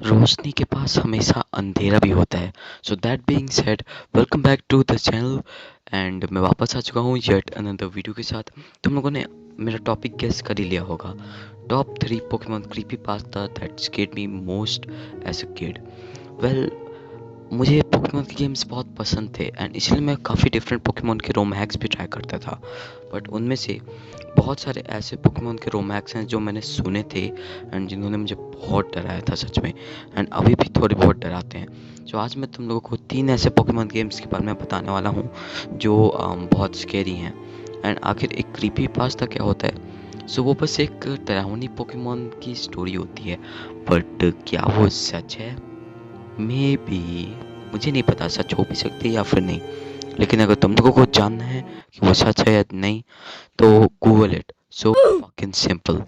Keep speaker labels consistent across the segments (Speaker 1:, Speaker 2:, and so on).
Speaker 1: रोशनी के पास हमेशा अंधेरा भी होता है। So that being said, welcome back to the channel. And मैं वापस आ चुका हूँ येट अनदर वीडियो के साथ। तुम लोगों ने मेरा टॉपिक गेस कर ही लिया होगा। Top 3 Pokemon creepy pasta that scared me most as a kid. Well, मुझे पोकेमॉन के गेम्स बहुत पसंद थे एंड इसलिए मैं काफ़ी डिफरेंट पोकेमॉन के रोम हैक्स भी ट्राई करता था। बट उनमें से बहुत सारे ऐसे पोकेमॉन के रोम हैक्स हैं जो मैंने सुने थे एंड जिन्होंने मुझे बहुत डराया था सच में, एंड अभी भी थोड़े बहुत डराते हैं। तो आज मैं तुम लोगों को 3 ऐसे पोकेमॉन गेम्स के बारे में बताने वाला हूँ जो बहुत स्केरी हैं। एंड आखिर एक क्रीपी पास्ता क्या होता है? सो वो बस एक डरावनी पोकेमॉन की स्टोरी होती है, बट क्या वो सच है? मे बी, मुझे नहीं पता, सच हो भी सकती है या फिर नहीं। लेकिन अगर तुम लोगों को जानना है कि वो सच है या नहीं तो Google it. So fucking simple.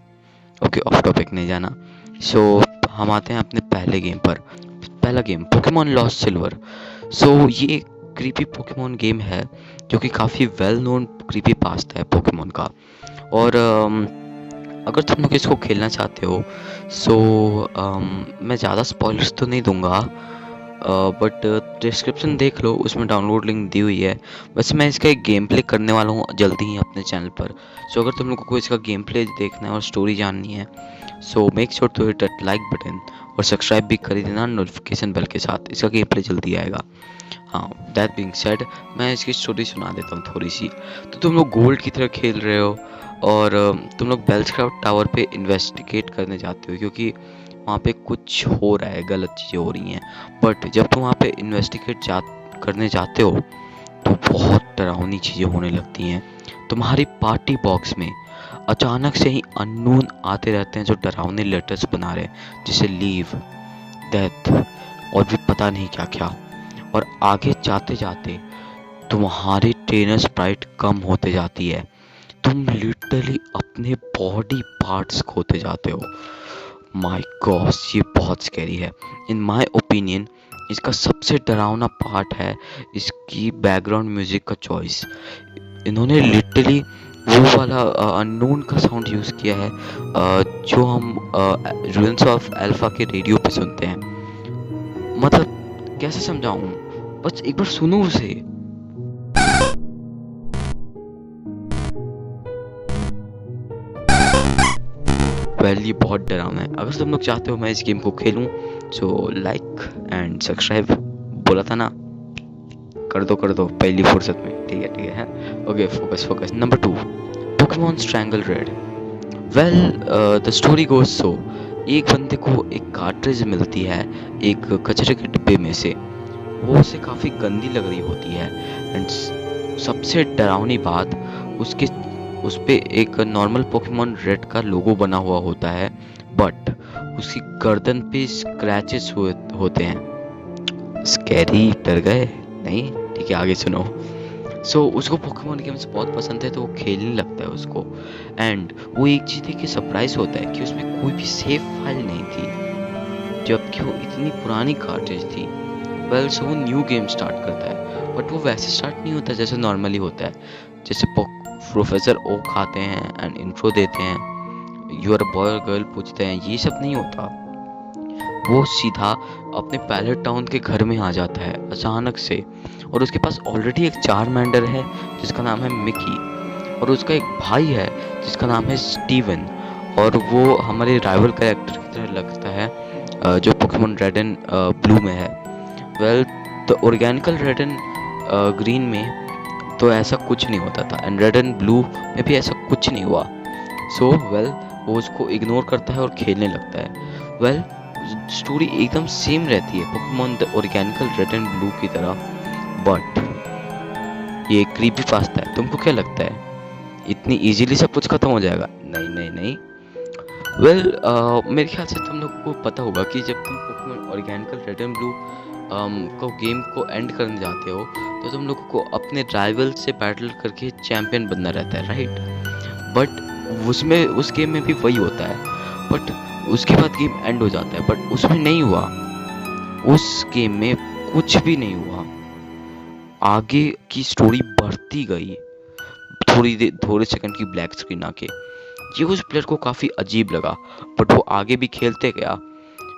Speaker 1: Okay, of topic नहीं जाना। सो हम आते हैं अपने पहले गेम पर। पहला गेम पोकेमॉन लॉस्ट सिल्वर। सो ये क्रीपी पोकेमॉन गेम है जो कि काफ़ी वेल नोन क्रीपी पास्ट है पोकेमॉन का। और अगर तुम लोग इसको खेलना चाहते हो सो मैं ज़्यादा स्पॉयलर्स तो नहीं दूंगा, बट डिस्क्रिप्शन देख लो, उसमें डाउनलोड लिंक दी हुई है। वैसे मैं इसका एक गेम प्ले करने वाला हूँ जल्दी ही अपने चैनल पर। सो अगर तुम लोगों को इसका गेम प्ले देखना है और स्टोरी जाननी है so make sure to hit that like button और सब्सक्राइब भी कर ही देना नोटिफिकेशन बेल के साथ। इसका गेम प्ले जल्दी आएगा। हाँ, दैट बीइंग सेड, मैं इसकी स्टोरी सुना देता हूँ थोड़ी सी। तो तुम लोग गोल्ड की तरह खेल रहे हो और तुम लोग बेल्सक्राफ्ट टावर पे इन्वेस्टिगेट करने जाते हो क्योंकि वहाँ पे कुछ हो रहा है, गलत चीज़ें हो रही हैं। बट जब तुम वहाँ पे इन्वेस्टिगेट करने जाते हो तो बहुत डरावनी चीज़ें होने लगती हैं। तुम्हारी पार्टी बॉक्स में अचानक से ही अननोन आते रहते हैं जो डरावने लेटर्स बना रहे हैं, जैसे लीव, डेथ और भी पता नहीं क्या क्या। और आगे जाते जाते तुम्हारी ट्रेनर स्प्राइट कम होते जाती है। तुम लिटरली अपने बॉडी पार्ट्स खोते जाते हो। माय गॉड, ये बहुत स्कैरी है। इन माय ओपिनियन इसका सबसे डरावना पार्ट है इसकी बैकग्राउंड म्यूजिक का चॉइस। इन्होंने लिटरली वो वाला अननोन का साउंड यूज़ किया है जो हम रूइंस ऑफ अल्फा के रेडियो पे सुनते हैं। मतलब कैसे समझाऊं, बस एक बार सुनो उसे। वेल, ये बहुत डरावना है। अगर तुम लोग चाहते हो मैं इस गेम को खेलूं सो लाइक एंड सब्सक्राइब, बोला था ना, कर दो पहली फुर्सत में। ठीक है। Okay, focus focus. Number 2, Pokemon strangle red. Well, the story goes so, एक बंदे को एक कार्ट्रिज मिलती है एक कचरे के डिब्बे में से। वो उसे काफ़ी गंदी लग रही होती है एंड सबसे डरावनी बात, उसके उस पे एक नॉर्मल पोकेमॉन रेड का लोगो बना हुआ होता है, बट उसकी गर्दन पे स्क्रैचेस होते हैं। स्कैरी, डर गए? नहीं? ठीक है, आगे सुनो। सो उसको पोकेमॉन गेम्स बहुत पसंद है तो वो खेलने लगता है उसको। एंड वो एक चीज़ देख के सरप्राइज होता है कि उसमें कोई भी सेव फाइल नहीं थी जबकि वो इतनी पुरानी कार्ट्रिज थी। वेल, सो वो न्यू गेम स्टार्ट करता है, बट वो वैसे स्टार्ट नहीं होता जैसे नॉर्मली होता है। जैसे प्रोफेसर ओक आते हैं एंड इंट्रो देते हैं, यू आर बॉय और गर्ल पूछते हैं, ये सब नहीं होता। वो सीधा अपने पैलेट टाउन के घर में आ जाता है अचानक से, और उसके पास ऑलरेडी एक चारमैंडर है जिसका नाम है मिकी, और उसका एक भाई है जिसका नाम है स्टीवन, और वो हमारे राइवल कैरेक्टर की तरह लगता है जो पोकेमॉन रेड एंड ब्लू में है। Well, the organical red and green में तो ऐसा कुछ नहीं होता था एंड रेड एंड ब्लू में भी ऐसा कुछ नहीं हुआ। सो वेल, वो उसको इग्नोर करता है और खेलने लगता है। वेल, स्टोरी एकदम सेम रहती है Pokemon the organical red and blue की तरह, बट ये क्रीपी पास्ता है। तुमको क्या लगता है इतनी इजीली सब कुछ खत्म हो जाएगा? नहीं नहीं नहीं। वेल, मेरे ख्याल से तुम लोग को पता होगा कि जब तुम पोकेमॉन ऑर्गेनिकल रेड एंड ब्लू को गेम को एंड करने जाते हो तो तुम लोगों को अपने राइवल से बैटल करके चैंपियन बनना रहता है, राइट? बट उसमें उस गेम में भी वही होता है, बट उसके बाद गेम एंड हो जाता है। बट उसमें नहीं हुआ, उस गेम में कुछ भी नहीं हुआ। आगे की स्टोरी बढ़ती गई, थोड़े सेकंड की ब्लैक स्क्रीन आके। ये उस प्लेयर को काफ़ी अजीब लगा, बट वो आगे भी खेलते गया।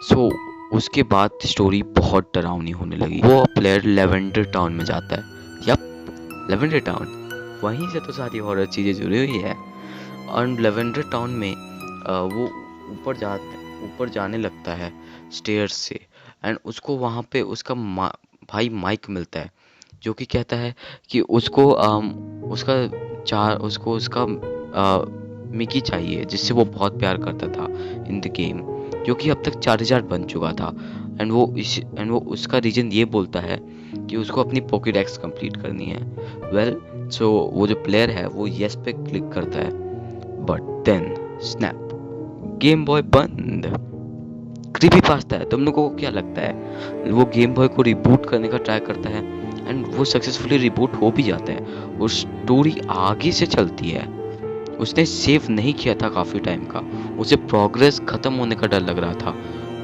Speaker 1: सो उसके बाद स्टोरी बहुत डरावनी होने लगी। वो प्लेयर लेवेंडर टाउन में जाता है। यप, लेवेंडर टाउन, वहीं से तो सारी हॉरर चीज़ें जुड़ी हुई है। और लेवेंडर टाउन में वो ऊपर जाने लगता है स्टेयर्स से। एंड उसको वहाँ पे उसका भाई माइक मिलता है, जो कि कहता है कि उसको उसका मिकी चाहिए, जिससे वो बहुत प्यार करता था इन द गेम, जो कि अब तक चार्जर बन चुका था। एंड वो उसका रीजन ये बोलता है कि उसको अपनी पोकेडेक्स कंप्लीट करनी है। सो वो जो प्लेयर है वो यस पे क्लिक करता है, but then snap, Game Boy बंद। क्रीपी पास्ता है। तुम लोगों को क्या लगता है? वो गेम बॉय को रिबूट करने का ट्राई करता है एंड वो सक्सेसफुली रिबूट हो भी जाता है और स्टोरी आगे से चलती है। उसने सेव नहीं किया था काफ़ी टाइम का, उसे प्रोग्रेस ख़त्म होने का डर लग रहा था,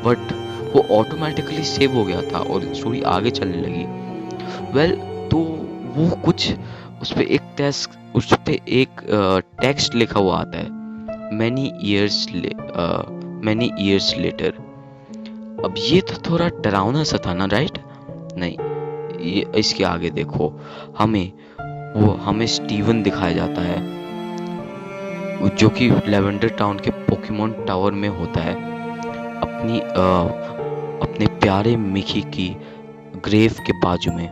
Speaker 1: बट वो ऑटोमेटिकली सेव हो गया था और स्टोरी आगे चलने लगी। तो वो कुछ उस पे एक टेक्स्ट लिखा हुआ आता है, मैनी ईयर्स लेटर। अब ये तो थोड़ा डरावना सा था ना, राइट? नहीं, ये इसके आगे देखो, हमें स्टीवन दिखाया जाता है, जो कि लेवेंडर टाउन के पोकेमॉन टावर में होता है, अपने प्यारे मिकी की ग्रेव के बाजू में।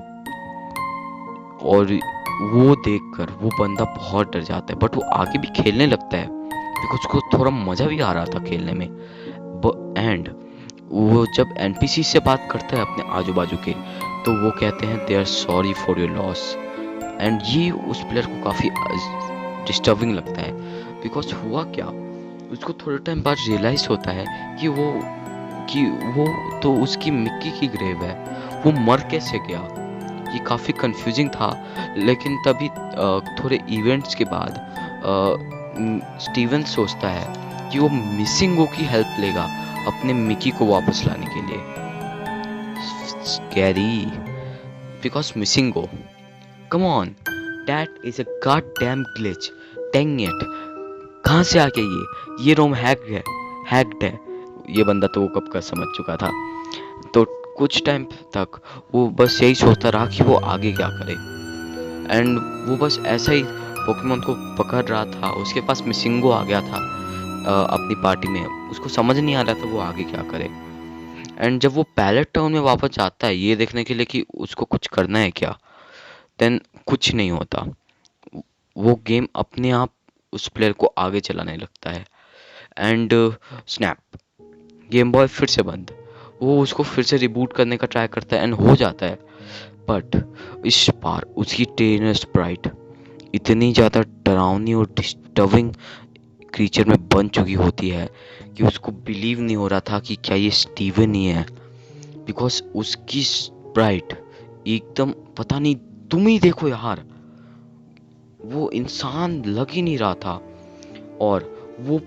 Speaker 1: और वो देखकर वो बंदा बहुत डर जाता है, बट वो आगे भी खेलने लगता है बिकॉज उसको थोड़ा मजा भी आ रहा था खेलने में। एंड वो जब एनपीसी से बात करता है अपने आजू बाजू के, तो वो कहते हैं they are sorry for your loss. And ये उस प्लेयर को काफ़ी डिस्टर्बिंग लगता है, बिकॉज हुआ क्या, उसको थोड़े टाइम बाद रियलाइज होता है कि वो तो उसकी मिक्की की ग्रेव है, वो मर कैसे गया। ये काफ़ी कंफ्यूजिंग था, लेकिन तभी थोड़े इवेंट्स के बाद स्टीवन सोचता है कि वो मिसिंगो की हेल्प लेगा अपने मिकी को वापस लाने के लिए। Scary, because MissingNo, come on, that is a goddamn glitch, dang it. कहाँ से आ गया ये रोम हैक्ड है। ये बंदा तो वो कब का समझ चुका था। तो कुछ टाइम तक वो बस यही सोचता रहा कि वो आगे क्या करे, एंड वो बस ऐसा ही पोकेमॉन को पकड़ रहा था। उसके पास मिसिंगो आ गया था अपनी पार्टी में, उसको समझ नहीं आ रहा था वो आगे क्या करे। एंड जब वो पैलेट टाउन में वापस जाता है ये देखने के लिए कि उसको कुछ करना है क्या, देन कुछ नहीं होता। वो गेम अपने आप उस प्लेयर को आगे चलाने लगता है। एंड स्नैप, गेम बॉय फिर से बंद। वो उसको फिर से रिबूट करने का ट्राई करता है एंड हो जाता है, बट इस बार उसकी ट्रेनर स्प्राइट इतनी ज़्यादा डरावनी और डिस्टर्बिंग क्रीचर में बन चुकी होती है कि उसको बिलीव नहीं हो रहा था कि क्या ये स्टीवन ही है, बिकॉज उसकी स्प्राइट एकदम, पता नहीं, तुम ही देखो यार, वो इंसान लग ही नहीं रहा था। और वो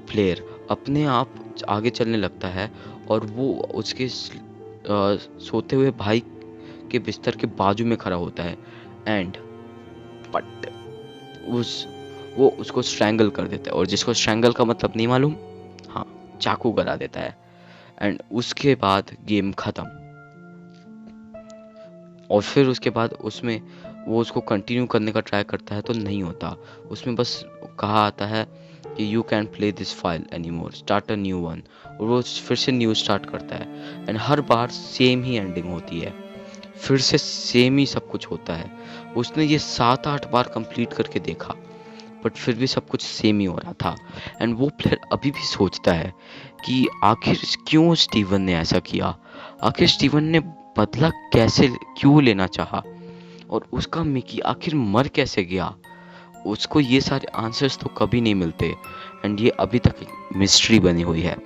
Speaker 1: प्लेयर अपने आप आगे चलने लगता है और वो उसके सोते हुए भाई के बिस्तर के बाजू में खड़ा होता है। एंड बट वो उसको स्ट्रैंगल कर देता है, और जिसको स्ट्रैंगल का मतलब नहीं मालूम, हाँ, चाकू गला देता है। एंड उसके बाद गेम खत्म। और फिर उसके बाद उसमें वो उसको कंटिन्यू करने का ट्राई करता है तो नहीं होता। उसमें बस कहा आता है कि you can play this file any more, start a new one. और वो फिर से न्यू स्टार्ट करता है and her bar same he ending होती है, फिर से सेम ही सब कुछ होता है। उसने ये 7-8 बार कंप्लीट करके देखा, बट फिर भी सब कुछ सेम ही हो रहा था। एंड वो प्लेयर अभी भी सोचता है कि आखिर क्यों स्टीवन ने ऐसा किया, आखिर स्टीवन ने बदला कैसे क्यों लेना चाहा, और उसका मिकी आखिर मर कैसे गया। उसको ये सारे आंसर्स तो कभी नहीं मिलते, एंड ये अभी तक एक मिस्ट्री बनी हुई है।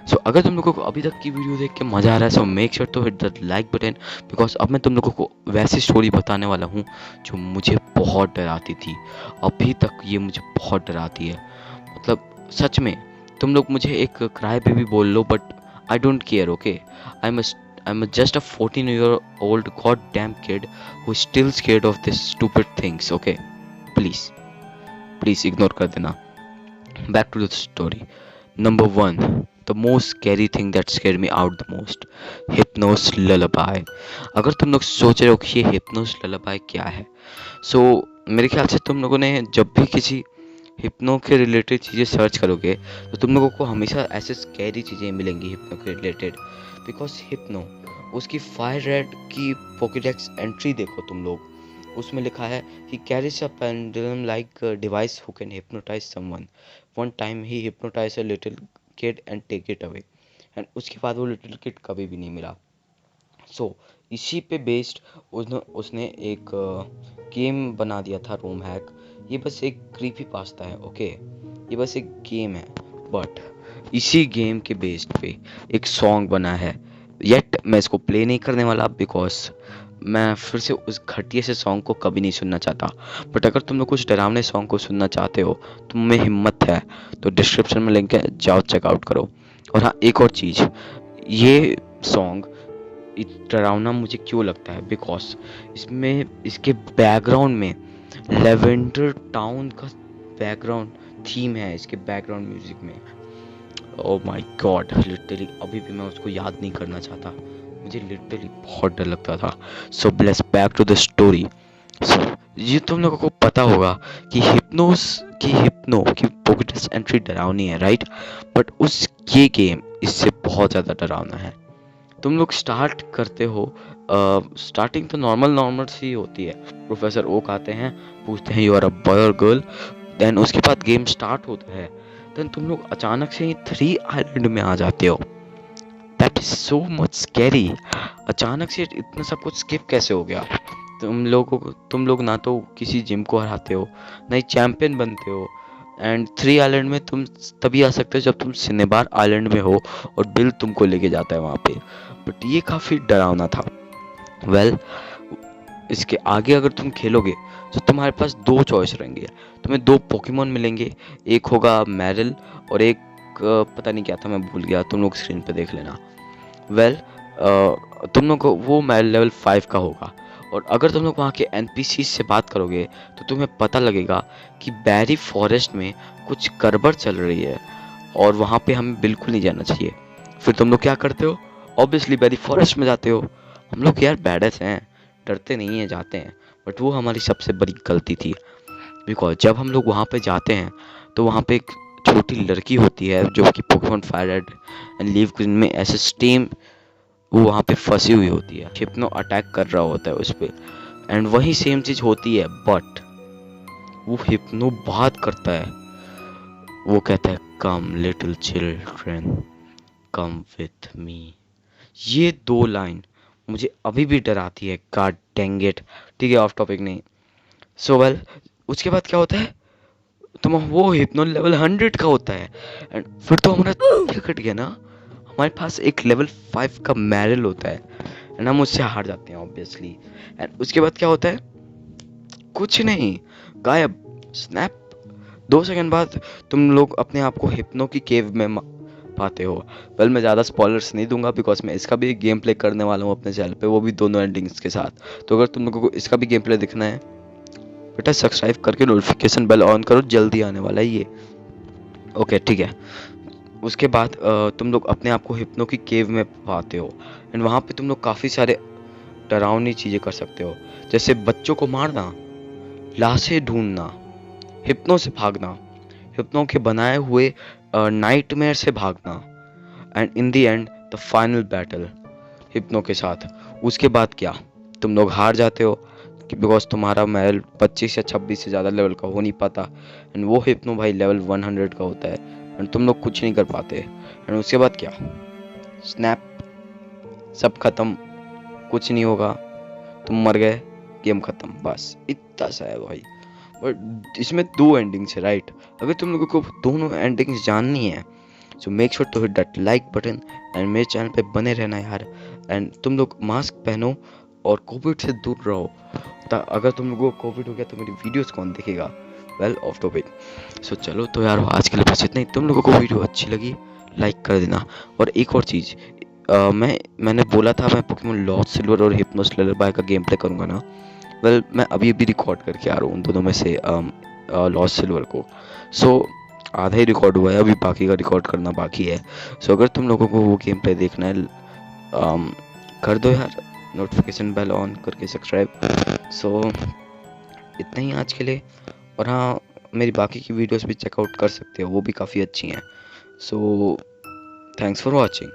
Speaker 1: सो अगर तुम लोगों को अभी तक की वीडियो देख के मज़ा आ रहा है, so make sure to hit the like button, because अब मैं तुम लोगों को वैसी स्टोरी बताने वाला हूँ जो मुझे बहुत डराती थी। अभी तक ये मुझे बहुत डराती है, मतलब सच में। तुम लोग मुझे एक क्राई बेबी बोल लो, but I don't care, okay? I'm just a 14-year-old goddamn kid who's still scared of this stupid things, okay? Please ignore कर देना. Back to the story. Number 1, the most scary thing that scare me out the most, Hypno's lullaby. अगर तुम लोग सोच रहे हो कि ये हिप्नोस ललाबाई क्या है, सो मेरे ख्याल से तुम लोगों ने जब भी किसी हिप्नो के रिलेटेड चीज़ें सर्च करोगे तो तुम लोगों को हमेशा ऐसे स्कैरी चीज़ें मिलेंगी हिप्नो के रिलेटेड। बिकॉज हिप्नो, उसकी फायर रेड की पोकेडेक्स एंट्री देखो तुम लोग, उसमें लिखा है he carries a pendulum like device who can hypnotize someone, one time he hypnotize a little kid and take it away, and उसके बाद वो लिटिल किड कभी भी नहीं मिला। सो इसी पे बेस्ड उसने एक गेम बना दिया था, रूम हैक। ये बस एक क्रीपी पास्ता है, ओके, ये बस एक गेम है, बट इसी गेम के बेस्ड पे एक सॉन्ग बना है। येट मैं इसको प्ले नहीं करने वाला बिकॉज मैं फिर से उस घटिया से सॉन्ग को कभी नहीं सुनना चाहता। बट अगर तुम लोग कुछ डरावने सॉन्ग को सुनना चाहते हो, तुम में हिम्मत है, तो डिस्क्रिप्शन में लिंक है, जाओ चेकआउट करो। और हाँ, एक और चीज़, ये सॉन्ग डरावना मुझे क्यों लगता है, बिकॉज इसमें इसके बैकग्राउंड में लेवेंडर टाउन का बैकग्राउंड थीम है, इसके बैकग्राउंड म्यूजिक में। ओह माय गॉड, लिटरली अभी भी मैं उसको याद नहीं करना चाहता, मुझे लिटरली बहुत डर लगता था। So let's back to the story. So ये तुम लोगों को पता होगा कि हिप्नो की पोकेडेक्स एंट्री डरावनी है, राइट? बट उस ये गेम इससे बहुत ज़्यादा डरावना है। तुम लोग स्टार्ट करते हो, स्टार्टिंग तो नॉर्मल सी होती है। प्रोफेसर ओक आते हैं, पूछते हैं यू आर अ बॉय और गर्ल, देन उसके बाद गेम स्टार्ट होता है। देन तुम लोग अचानक से 3 आइलैंड में आ जाते हो। That is so much scary. अचानक से इतना सब कुछ स्किप कैसे हो गया? तुम लोग ना तो किसी जिम को हराते हो, ना ही चैंपियन बनते हो, एंड 3 आइलैंड में तुम तभी आ सकते हो जब तुम सिनेबार आइलैंड में हो और बिल तुमको लेके जाता है वहाँ पे। बट ये काफ़ी डरावना था। वेल, इसके आगे अगर तुम खेलोगे तो तुम्हारे पास 2 चॉइस रहेंगे। तुम्हें 2 पोकेमोन मिलेंगे, एक होगा मैरिल और एक पता नहीं क्या था, मैं भूल गया, तुम लोग स्क्रीन पे देख लेना। वेल, तुम लोग को वो मैरिल लेवल 5 का होगा। और अगर तुम लोग वहाँ के NPC से बात करोगे तो तुम्हें पता लगेगा कि बैरी फॉरेस्ट में कुछ गड़बड़ चल रही है और वहाँ पे हमें बिल्कुल नहीं जाना चाहिए। फिर तुम लोग क्या करते हो? ऑब्वियसली बैरी फॉरेस्ट में जाते हो। हम लोग यार बैडस हैं, डरते नहीं हैं, जाते हैं। बट वो हमारी सबसे बड़ी गलती थी, बिकॉज जब हम लोग वहाँ पे जाते हैं तो वहाँ पे एक छोटी लड़की होती है जो कि Pokemon fire red and leaf green में ऐसे स्टीम, वो वहाँ पे फंसी हुई होती है, हिप्नो अटैक कर रहा होता है उस पर, एंड वही सेम चीज़ होती है। बट वो हिप्नो बात करता है, वो कहता है कम little children come with me. ये 2 लाइन मुझे अभी भी डराती है, गॉड डैंग इट। ठीक है, ऑफ टॉपिक नहीं। सो वेल, उसके बाद क्या होता है, तुम वो हिप्नो लेवल 100 का होता है, एंड फिर तो हमारा कट गया ना। हमारे पास एक लेवल 5 का मैरिल होता है एंड हम उससे हार जाते हैं ऑब्वियसली। एंड उसके बाद क्या होता है, कुछ नहीं, गायब, स्नैप। 2 सेकंड बाद तुम लोग अपने आप को हिप्नो की केव में पाते हो। वेल, मैं ज़्यादा स्पॉयलर्स नहीं दूंगा बिकॉज मैं इसका भी गेम प्ले करने वाला हूँ अपने चैनल पे, वो भी दोनों एंडिंग्स के साथ। तो अगर तुम लोगों को इसका भी गेम प्ले दिखना है, बेटा सब्सक्राइब करके नोटिफिकेशन बेल ऑन करो, जल्दी आने वाला है ये। ओके, ठीक है। उसके बाद तुम लोग अपने आप को हिप्नो की केव में पाते हो एंड वहाँ पे तुम लोग काफ़ी सारे डरावनी चीज़ें कर सकते हो, जैसे बच्चों को मारना, लाशें ढूंढना, हिप्नो से भागना, हिप्नो के बनाए हुए नाइटमेयर से भागना, and in the end the final battle hypno के साथ। उसके बाद क्या, तुम लोग हार जाते हो बिकॉज तुम्हारा महल 25 या 26 से ज़्यादा लेवल का हो नहीं पाता, एंड वो हिप्नो भाई लेवल 100 का होता है एंड तुम लोग कुछ नहीं कर पाते। एंड उसके बाद क्या, स्नैप, सब खत्म, कुछ नहीं होगा, तुम मर गए, गेम खत्म, बस इतना सा है भाई। बट इसमें 2 एंडिंग्स है, राइट? अगर तुम लोगों को दोनों एंडिंग्स जाननी है so make sure to hit that like button and मेरे चैनल पे बने रहना यार। एंड तुम लोग मास्क पहनो और कोविड से दूर रहो। अगर तुम लोगों को कोविड हो गया तो मेरी वीडियोस कौन देखेगा? Well, of topic. सो चलो, तो यार आज के लिए बस इतना ही। तुम लोगों को वीडियो अच्छी लगी लाइक कर देना। और एक और चीज़, मैंने बोला था मैं पोकेमॉन लॉस्ट सिल्वर और हिप्नोस ललाबाई का गेम प्ले करूँगा ना। वेल, मैं अभी रिकॉर्ड करके आ रहा हूँ दोनों में से लॉस्ट सिल्वर को। सो आधा ही रिकॉर्ड हुआ है, अभी बाकी का रिकॉर्ड करना बाकी है। सो अगर तुम लोगों को वो गेम प्ले देखना है कर दो यार, नोटिफिकेशन बेल ऑन करके सब्सक्राइब। सो इतना ही आज के लिए। और हाँ, मेरी बाकी की वीडियोस भी चेकआउट कर सकते हो, वो भी काफ़ी अच्छी हैं। So thanks for watching.